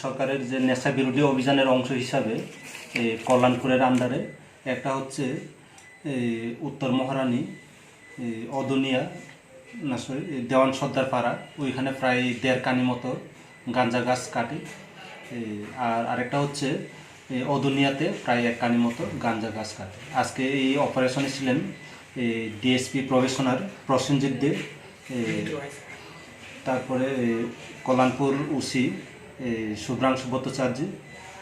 সরকারের যে নেশা বিরোধী অভিযানের অংশ হিসাবে কল্যাণপুরের আন্ডারে একটা হচ্ছে উত্তর মহারানী অদুনিয়া না সরি দেওয়ান সর্দার পাড়া, ওইখানে প্রায় 1.5 কানি মতো গাঁজা গাছ কাটি। আর আরেকটা হচ্ছে অদুনিয়াতে প্রায় 1 কানি মতো গাঁজা গাছ কাটে। আজকে এই অপারেশনে ছিলেন ডিএসপি প্রবেশনার প্রসেনজিৎ দে, তারপরে কল্যাণপুর ওসি শুভ্রাংশু ভট্টাচার্য,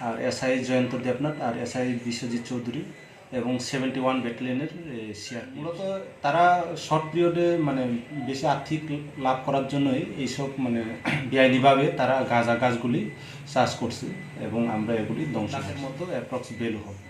আর এসআই জয়ন্ত দেবনাথ, আর এসআই বিশ্বজিৎ চৌধুরী এবং 71 ব্যাটালিয়নের সিআর। মূলত তারা শর্ট পিরিয়ডে মানে বেশি আর্থিক লাভ করার জন্যই এইসব মানে বেআইনিভাবে তারা গাঁজা গাছগুলি চাষ করছে এবং আমরা এগুলি ধ্বংসের মতো অ্যাপ্রক্স ভ্যালু হবে।